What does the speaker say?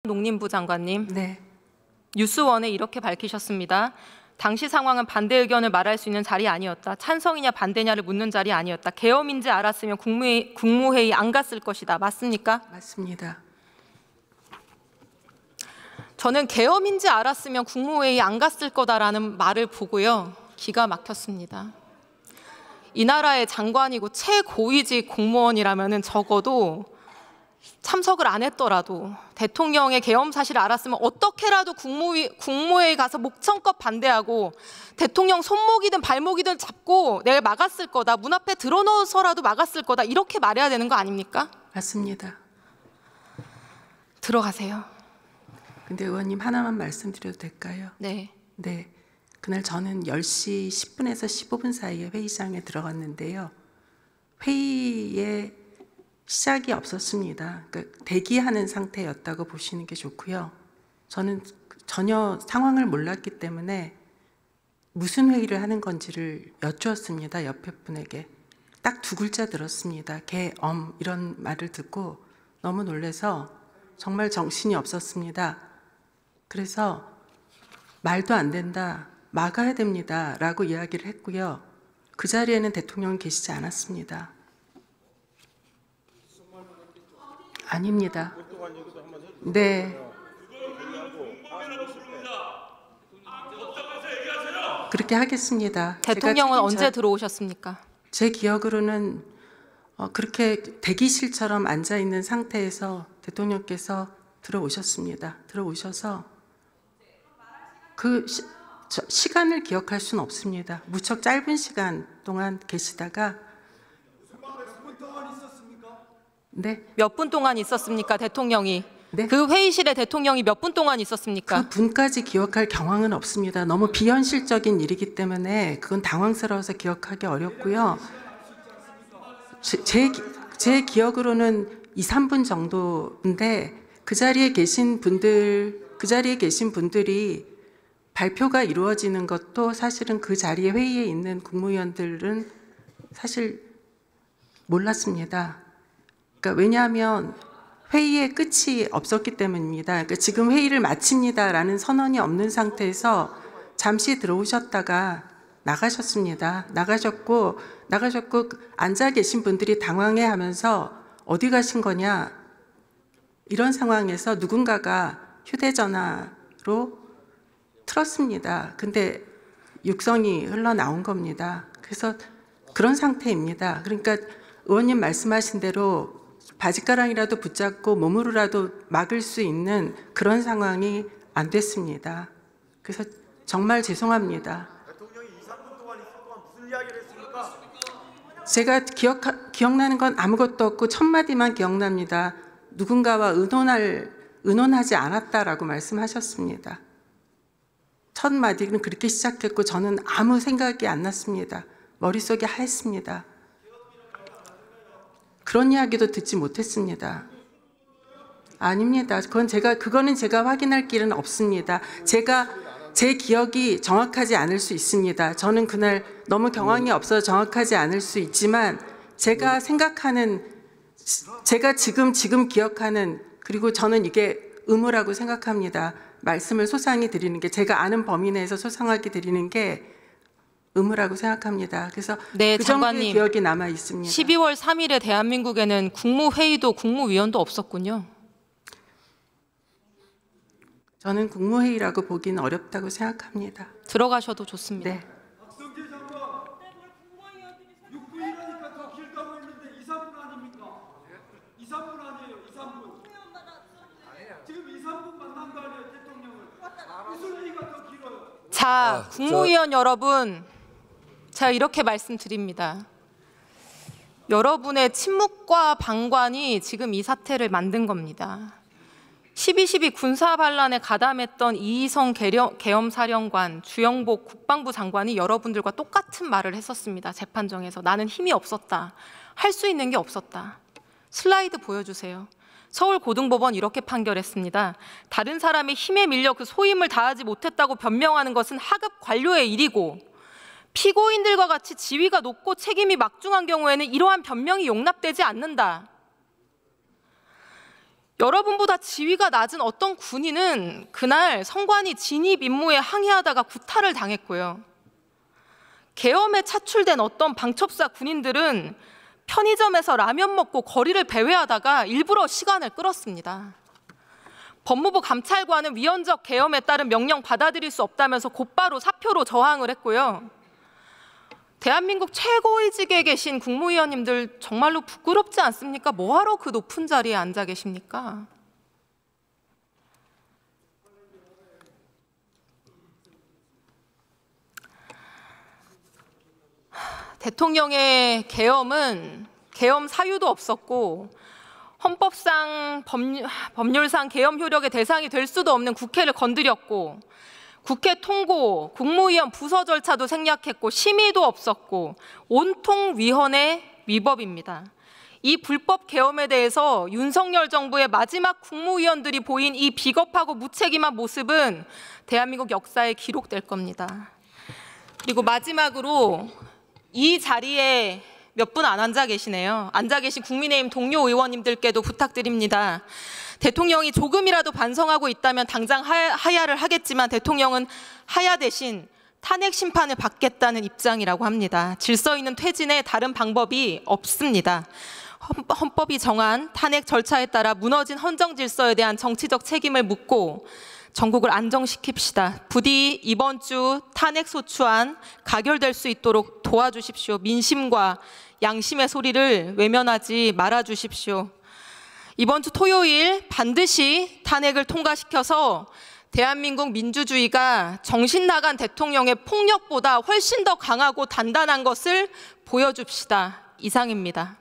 농림부 장관님. 네. 뉴스원에 이렇게 밝히셨습니다. 당시 상황은 반대 의견을 말할 수 있는 자리 아니었다. 찬성이냐 반대냐를 묻는 자리 아니었다. 계엄인지 알았으면 국무회의 안 갔을 것이다. 맞습니까? 맞습니다. 저는 계엄인지 알았으면 국무회의 안 갔을 거다라는 말을 보고요. 기가 막혔습니다. 이 나라의 장관이고 최고위직 공무원이라면 적어도 참석을 안 했더라도 대통령의 계엄 사실을 알았으면 어떻게라도 국무회의 가서 목청껏 반대하고 대통령 손목이든 발목이든 잡고 내가 막았을 거다. 문 앞에 들어넣어서라도 막았을 거다. 이렇게 말해야 되는 거 아닙니까? 맞습니다. 들어가세요. 근데 의원님 하나만 말씀드려도 될까요? 네. 네. 그날 저는 10시 10분에서 15분 사이에 회의장에 들어갔는데요. 회의에 시작이 없었습니다. 그러니까 대기하는 상태였다고 보시는 게 좋고요. 저는 전혀 상황을 몰랐기 때문에 무슨 회의를 하는 건지를 여쭈었습니다. 옆에 분에게. 딱 두 글자 들었습니다. 계엄 이런 말을 듣고 너무 놀라서 정말 정신이 없었습니다. 그래서 말도 안 된다, 막아야 됩니다 라고 이야기를 했고요. 그 자리에는 대통령은 계시지 않았습니다. 아닙니다. 네. 그렇게 하겠습니다. 대통령은 언제 들어오셨습니까? 제 기억으로는 그렇게 대기실처럼 앉아 있는 상태에서 대통령께서 들어오셨습니다. 들어오셔서 그 시간을 기억할 수는 없습니다. 무척 짧은 시간 동안 계시다가 네. 몇 분 동안 있었습니까, 대통령이? 네? 그 회의실에 대통령이 몇 분 동안 있었습니까? 그 분까지 기억할 경황은 없습니다. 너무 비현실적인 일이기 때문에 그건 당황스러워서 기억하기 어렵고요. 제 기억으로는 2, 3분 정도인데 그 자리에 계신 분들이 발표가 이루어지는 것도 사실은 그 자리에 회의에 있는 국무위원들은 사실 몰랐습니다. 그러니까 왜냐하면 회의의 끝이 없었기 때문입니다. 그러니까 지금 회의를 마칩니다라는 선언이 없는 상태에서 잠시 들어오셨다가 나가셨습니다. 나가셨고 앉아 계신 분들이 당황해하면서 어디 가신 거냐 이런 상황에서 누군가가 휴대전화로 틀었습니다. 근데 육성이 흘러나온 겁니다. 그래서 그런 상태입니다. 그러니까 의원님 말씀하신 대로 바짓가랑이라도 붙잡고 몸으로라도 막을 수 있는 그런 상황이 안 됐습니다. 그래서 정말 죄송합니다. 대통령이 2, 3분 동안 있을 동안 무슨 이야기를 했습니까? 제가 기억나는 건 아무것도 없고 첫 마디만 기억납니다. 누군가와 의논하지 않았다라고 말씀하셨습니다. 첫 마디는 그렇게 시작했고 저는 아무 생각이 안 났습니다. 머릿속이 하였습니다. 그런 이야기도 듣지 못했습니다. 아닙니다. 그거는 제가 확인할 길은 없습니다. 제 기억이 정확하지 않을 수 있습니다. 저는 그날 너무 경황이 없어서 정확하지 않을 수 있지만 제가 지금 기억하는 그리고 저는 이게 의무라고 생각합니다. 말씀을 소상히 드리는 게 제가 아는 범위 내에서 소상하게 드리는 게 의무라고 생각합니다. 그래서 네, 그 정도의 장관님, 기억이 남아 있습니다. 12월 3일에 대한민국에는 국무회의도 국무위원도 없었군요. 저는 국무회의라고 보기는 어렵다고 생각합니다. 들어가셔도 좋습니다. 네. 박성재 장관, 육부위라니까 더 길다고 했는데 2, 3분 아닙니까? 2, 3분 아니에요. 2, 3분. 지금 2, 3분 만난 거 아니에요, 대통령을. 무슨 회의가 더 길어요? 자, 국무위원 여러분, 제가 이렇게 말씀드립니다. 여러분의 침묵과 방관이 지금 이 사태를 만든 겁니다. 12.12 군사반란에 가담했던 이희성 계엄사령관, 주영복 국방부 장관이 여러분들과 똑같은 말을 했었습니다. 재판정에서. 나는 힘이 없었다. 할 수 있는 게 없었다. 슬라이드 보여주세요. 서울고등법원 이렇게 판결했습니다. 다른 사람의 힘에 밀려 그 소임을 다하지 못했다고 변명하는 것은 하급 관료의 일이고 피고인들과 같이 지위가 높고 책임이 막중한 경우에는 이러한 변명이 용납되지 않는다. 여러분보다 지위가 낮은 어떤 군인은 그날 성관이 진입 임무에 항의하다가 구타를 당했고요. 계엄에 차출된 어떤 방첩사 군인들은 편의점에서 라면 먹고 거리를 배회하다가 일부러 시간을 끌었습니다. 법무부 감찰관은 위헌적 계엄에 따른 명령 받아들일 수 없다면서 곧바로 사표로 저항을 했고요. 대한민국 최고위직에 계신 국무위원님들 정말로 부끄럽지 않습니까? 뭐하러 그 높은 자리에 앉아 계십니까? 대통령의 계엄은 계엄 사유도 없었고 헌법상 법률상 계엄 효력의 대상이 될 수도 없는 국회를 건드렸고 국회 통고, 국무위원 부서 절차도 생략했고 심의도 없었고 온통 위헌의 위법입니다. 이 불법 계엄에 대해서 윤석열 정부의 마지막 국무위원들이 보인 이 비겁하고 무책임한 모습은 대한민국 역사에 기록될 겁니다. 그리고 마지막으로 이 자리에 몇 분 안 앉아 계시네요. 앉아 계신 국민의힘 동료 의원님들께도 부탁드립니다. 대통령이 조금이라도 반성하고 있다면 당장 하야를 하겠지만 대통령은 하야 대신 탄핵 심판을 받겠다는 입장이라고 합니다. 질서 있는 퇴진에 다른 방법이 없습니다. 헌법이 정한 탄핵 절차에 따라 무너진 헌정 질서에 대한 정치적 책임을 묻고 전국을 안정시킵시다. 부디 이번 주 탄핵 소추안 가결될 수 있도록 도와주십시오. 민심과 양심의 소리를 외면하지 말아주십시오. 이번 주 토요일 반드시 탄핵을 통과시켜서 대한민국 민주주의가 정신 나간 대통령의 폭력보다 훨씬 더 강하고 단단한 것을 보여줍시다. 이상입니다.